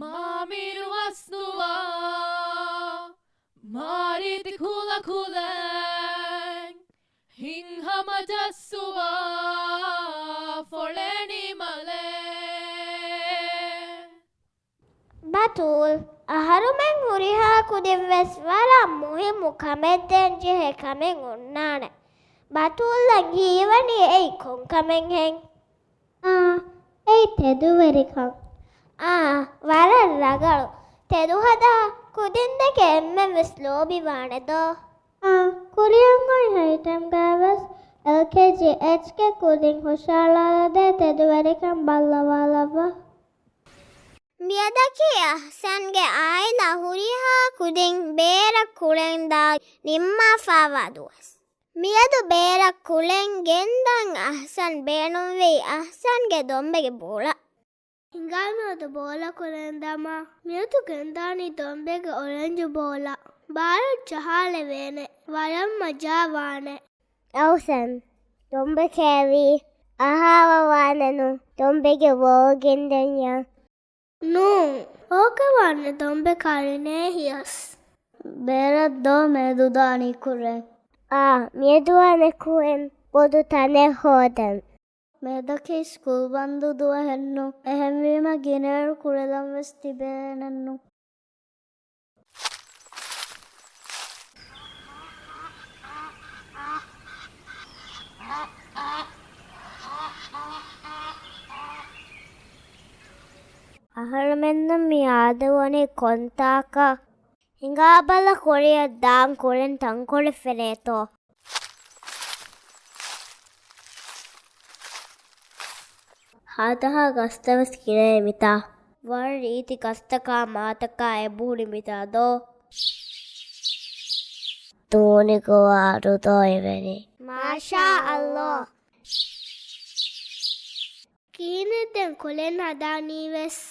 මාමිරු වස්තුවා මාරිති කුල කුලෙන් හිංහම ජස්සුවා ෆොලෙනි මලේ Batul, aharumen huriha kudivves wara muhimu kametten jehe kamen unnane. Batul langivani ei kon kamen hen. Ei tedu verikam. Wara ragalu. Tedu hada kudin deke emme ves lobi wane do. Kuriyangon haitam gavas LKG HK kudin hushala de tedu verikam ballawalava. Miyadaki ahsange aila huriha kudin beera kulenda nimma fawaduas. Miyadu beera kulen gendan ahsan beenum vei ahsange dombege bola. Hingamadu bola kulendama miyadu gendani dombege orange bola. Baru chahale vene waram majawane. Awsan dombe kevi ahawa wanenu dombege wogendanya. No, ඕකවන්න දොම්බෙ කරිනේ හියස්. බේරද්දෝ මේදුදානි කුරෙන්. මේදුවනෙ කුවෙන් පොදු තනෙ හෝදන්. මේදකි school බන්දු දුව හෙන්නු. එහෙම්වීම ගිනේරු කුරෙලම් වෙස් තිබේනන්නු. අහරමෙන්නම් මේ ආදවනේ කොන්තාක හිඟාබල Korea දාන් කොරෙන් තංකොලෙ ෆෙරේතෝ ಹಾತಹ ಗಸ್ತವಸ್ ಕಿರೇ Mita ವರ ರೀತಿ ಕಸ್ತಕ ಮಾತಕ ಎಬೂಡಿ ಮಿತಾದೋ ತೂನಿಕೋ ಆರುದೋ ಇವೆನಿ ಮಾಶಾ ಅಲ್ಲೋ ಕೀನೆದೆನ್ ಕೊಲೆನ್ ಹದಾ ನೀವೆಸ್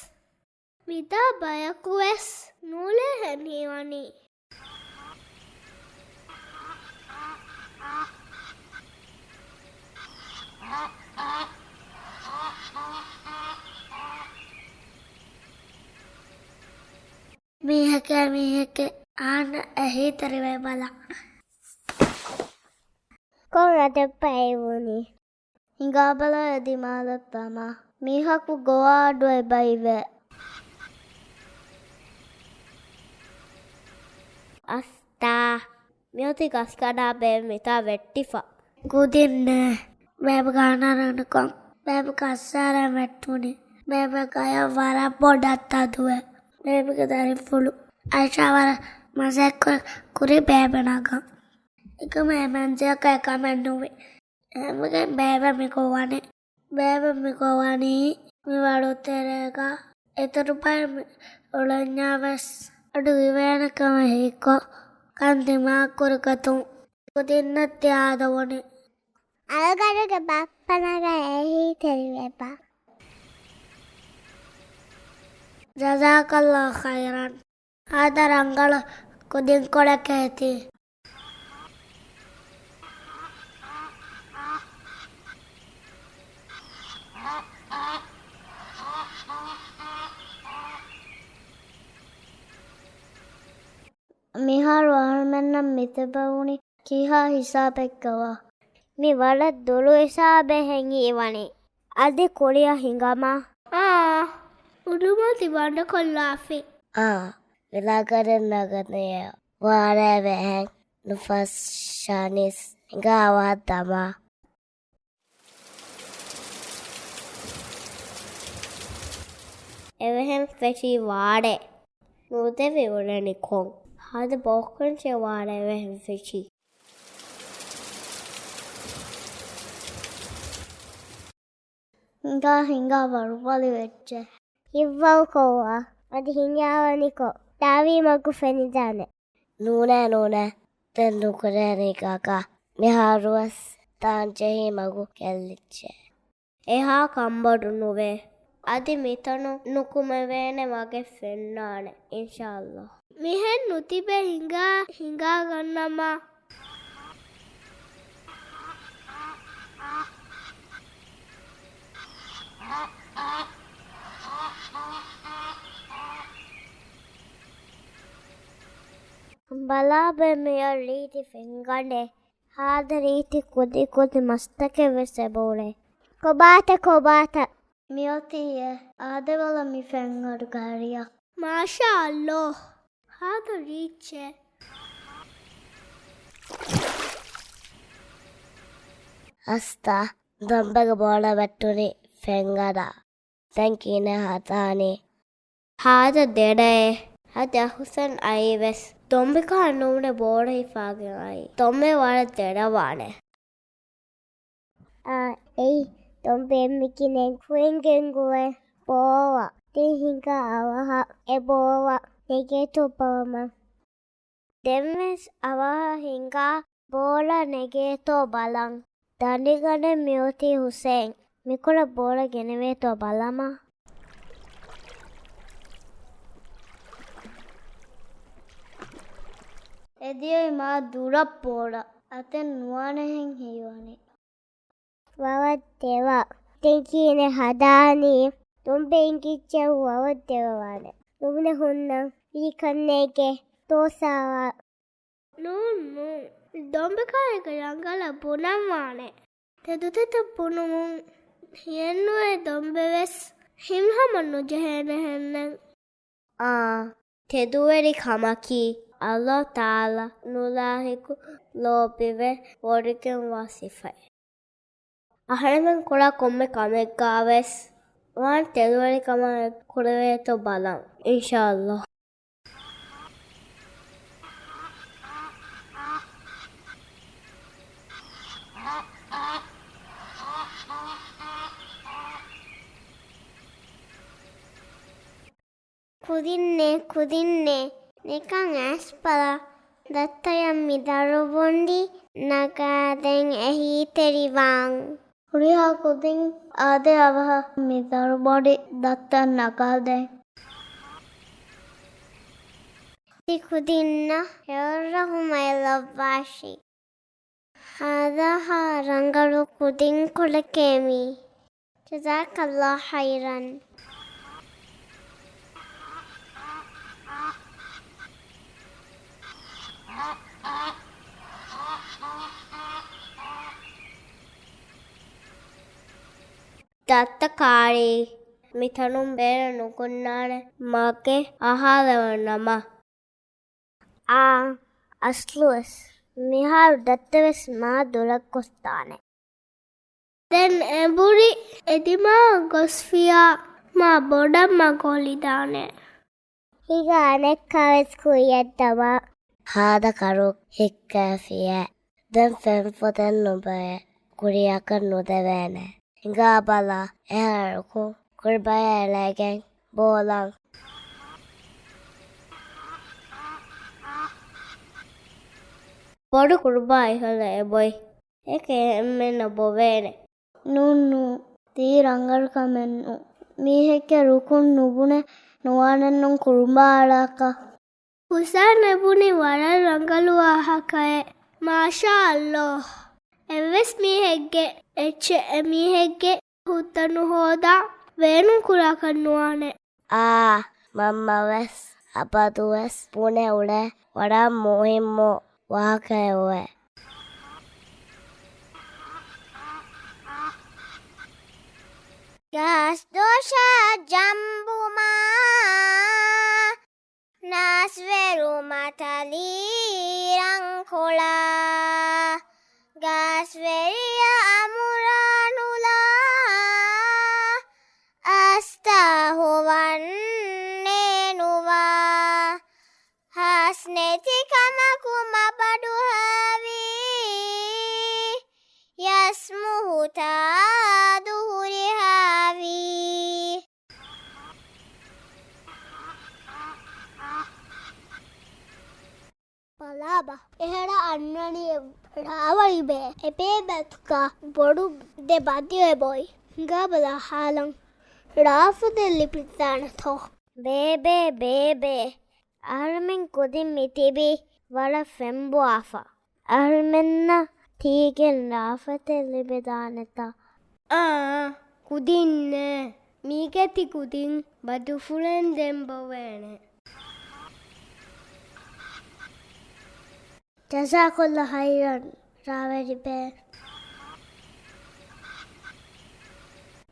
මිතා බයකු වෙස් නූලේ හැනීවනි. මීහක ආන ඇහි තරිවයි බලා. කොරට පැයිවුණි. හිඟාබල ඇදිමාලත්තම මීහකු ගොවාඩුවයි බයිවේ. අස්තා මියති ගස්කඩා බෑ මිතා වෙට්ටිෆා ගුදින්නේ බෑබ ගානරනකම් බෑබ කස්සාර වැට්ටුනේ බෑබ ගය වර පොඩත් අදුවේ බෑබක දරි ෆුළු අයිෂාවර මසෙක් කුරි බෑබ නගම් එකම එමන්ජයක එකමෙන්නුවේ හැමගේ බෑබ මිකෝවනේ බෑබ මිකෝවනී මිවඩුත්තරේක එතරුපයි ඔලඥාවස් අඩු විවෑනකම හේකෝ කන්තිමා කුරකතුන් කුදින්නත් යාදවනේ අලගඩක බප්පනග ඇහි තෙරිවෙපා ජසාකල්ලා ඛෛරන් ආදරංගල කුදින් කොඩක ඇති මිහාර වහල්මන්නම් මිතබවුණි කිහා හිසාපෙක්කවා මි වල දොළු හිසාබෙ හැඟී වනේ අදි කොලිය හිඟමා උඩුම තිබන්න කොල්ලාෆේ වෙලාකරන් නගනය වාරෑවැහැන් නුෆස් ශානිස් හිඟාවත් තමා එවහෙන් ෆෙෂී වාඩේ නූතෙවි උලනි කොන් හද බොක්කන් චෙවාඩේ වෙහෙන් ෆෙෂී හිඟා වරුපලි වෙච්ච හිව්වල් කෝවා අද හිඟාවනිකෝ තාවී මගු ෆෙනිදානේ නූනෑ තෙන් නුකරෑනේ කාකා මෙහාරුවස් තාංචෙහි මගු කෙල්ලිච්චේ එහා කම්බඩු නුවේ අදි මිතනු නුකුමවේනේ වගේ ෆෙන්නානේ ඉන්ෂාල්ලා මිහෙන් නුතිබේ හිඟා ගන්නමා බලාබේ මෙය රීති ෆෙන්ගඩේ හාද රීති කුදි කුදි මස්තකෙ වෙසෙබෝලේ කොබාත මියොතිය ආදවල මි ෆෙන්ගඩු ගාරියා මාෂා අල්ලෝ හාද රීච්චේ අස්තා දම්බග බෝල වැට්ටුරි ෆෙන්ගඩා දැන් කීනේ හතානේ හාද දෙඩේ හද හුසන් අයිවෙස් දොම්බිකා නෝනේ බෝඩ හිෆාගෙන අයි තොම්මේ වල දෙඩවානේ එයි දොම්බේ මිකිනෙන් කුවෙන්ගෙන්ගුවේ බෝවා තිහිංක අවහ එබෝවා නෙගේ තුපවම දෙම්වෙස් අවහ හිංගා බෝල නෙගේතෝ බලං දඩිගඩ මියෝති හුසෙන් මිකුල බෝල ගෙනවේතෝ බලම එදියයි මා දුරක් බෝල අතෙන් නුවනෙහෙන් හිවනේ වවත් දෙවා දෙකීනේ හදානේ තුම්බෙන්කිච්චව වවත් දෙවවානේ තුම්නේ හුන්නම් ඊ කන්නේගේ තෝසාවා නූන්නු දොම්බකායක යංගල පුනම්වානේ තෙදුතෙත පුනුමුන් හියෙන්නුවේ දොම්බෙවෙස් හිම්හමන්නු ජහනහෙන්නන් තෙදුවරි කමකි අල්ලා තාලා නුලාහිකු ලෝපිවේ වොඩිකෙන් වාසිෆයි අහරමෙන් කොලා කොම්මෙ කමෙක්ගාවෙස් වාන් තෙදුවරි කම කුරවේතෝ බලන් ඉන්ෂාල්ලා කුදින්නේ නිකං ඇස්පල දත්තයම් මිදරුබොන්ඩි නගාදෙන් එහි තෙරිවාං හුරිහා කුදින් ආදේ අවහ මිදරුබොඩි දත්තන් නගාදෙන් කුදින්න එවරහුමයිලොබ්වාශි හාදහා ರಂಗಳು කුදින් කොලකේමි ජසාකල්ලා හයිරන් දත්ත කාරී මිතනුම් බේර නුකුන්නාන මගේ අහාලවන්නම අස්ලුවස් මිහාරු දත්තවෙස් මා දොලක් කොස්තානේ දැන් එබුරි එදිමා ගොස්ෆියා මා බොඩම් මගොලිදානේ හිග අනෙක්කාවෙස් කුයියත්තවා හාදකරුක් හික්කෑෆිය දැන් ෆෙම්ෆොතෙන් නොබය කුරියක නොදවෑනෑ හිඟා බලා එහරකු කුර්බය එලෑගෙන් බෝලං බොඩු කුර්බා ඉහල එබොයි එක එම්මෙන්න බොවේනේ නුන්නු තී ರಂಗල්කමෙන්නු මීහෙක්ක රුකුන් නුබුණ නුවානන්නුන් කුරුම්බාලාක හුසා නැබුණි වර ರಂಗලුවාහකය මාෂා අල්ලෝ එවෙස් මීහෙක්ගේ එච්ච මීහෙක්ගේ හුත්තනු හෝදා වේනු කුරාකන්නුවානේ මම්මවෙස් අපතුවෙස් පුනේ උඩ වඩා මොහිම්මෝ වාකයෝය ගස් දෝෂා ජම්බුමා නාස්වෙරු මතලී රංකොලා ගස්වෙරිය අමුරානුලා අස්තා හොවන්නේ නුවා හස්නෙතිකමකුම බඩු හැවී යස්මුහුතා දුහුරි හැවී පලාබ එහෙට අන්නනිය රාවලිබේ එපේ බැත්කා බොඩු දෙබදිය බොයි ගබලා හාලං රාෆදෙල්ලි පිත්තානතෝ බේබේ අහල්මෙන් කුදින් මිතිබි වල ෆෙම්බු ආෆා අහල්මෙන්න තීගෙන් රාෆතෙල්ලි බෙදානතා කුදින්න මීගැති කුදින් බදු ෆුලෙන් දෙම්බවෑනේ Jazakallah khairan. Raveri be.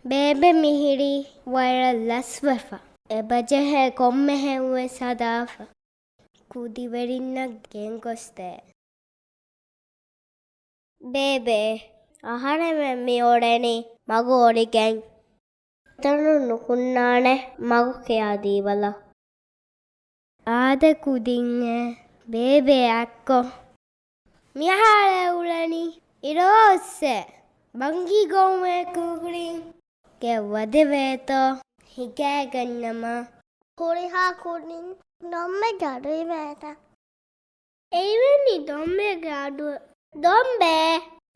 Bebe mihiri waira laswafa. Ebajehe kommehe uwe sadafa. Kudi verinna gengoste. Bebe. Ahane me mi oreni magu ori gang. Tanu nukunnane magu kya diwala. Ade kudinge. Bebe akko. Mihale ulani. Irose. Bangi gome kukurin. Ke wadeveto. Higagannama. Kuriha kunin. Domme gadu veta. Eveni domme gadu. Dombe.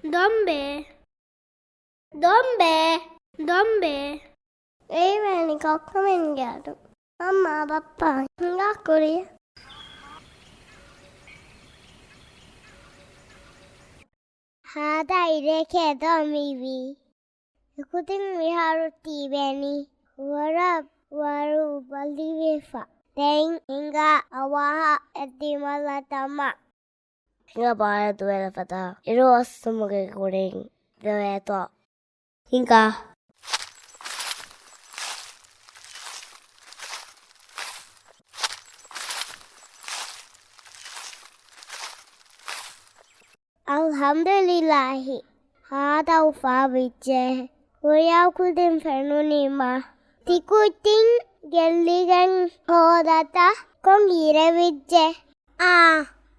Dombe. Dombe. Dombe. Eveni kokkamen gadu. Amma pappa. Nga kuriya. Hada ireke domivi. Ikutin viharu tibeni. Warab waru balivefa. Then inga awaha edimala tama. Inga bara duela fata. Iru asumuge kuring. Dueto. Inga. Alhamdulillahi. Hada ufa vijje. Uriya kudin fenunima. Tikutin gelligan hodata kong ire vijje.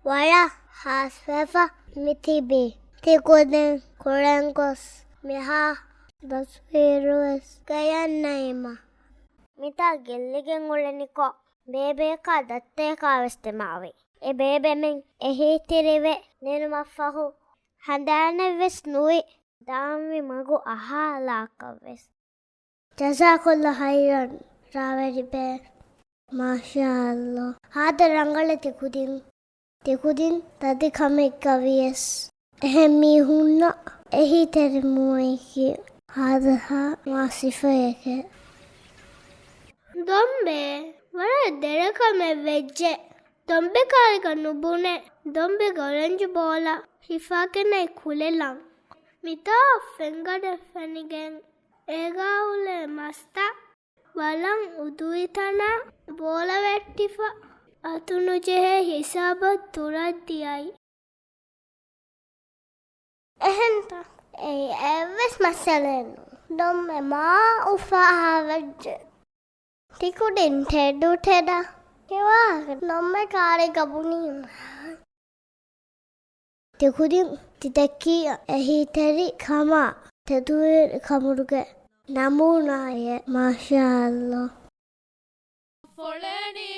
Wala hasfefa mitibi. Tikudin kurengos miha basvirues gayannaima. Mita gelligan uleniko. Bebe ka datte ka vestemavi. E bebe men ehi tirive nenumafahu. Handane ves nui. Dami magu ahalakaves. Jazakallah khairan. Raveri be. MashaAllah. Hada rangale tikudin tadi kame kavies. Ehmi hunna ehi terimuiki. Hada ha masifayeke. Dombe wara derakame vejje. Dombe kariga nubune. Dombe goranju bola. Hifakene kulelang. Mita fengade fenigen. Ega ule masta. Walang uduitana. Bola vettifa. Atunu jehe hisabat turat diyai. Ehenta. Eves masalenu. Domme ma ufaha vejje. Tikudin tedu teda. Kewa domme kariga bunim. Tikudin tidaki ehi teri kama. Teduwe kamuruge. Namunaye. MashaAllah. Foleni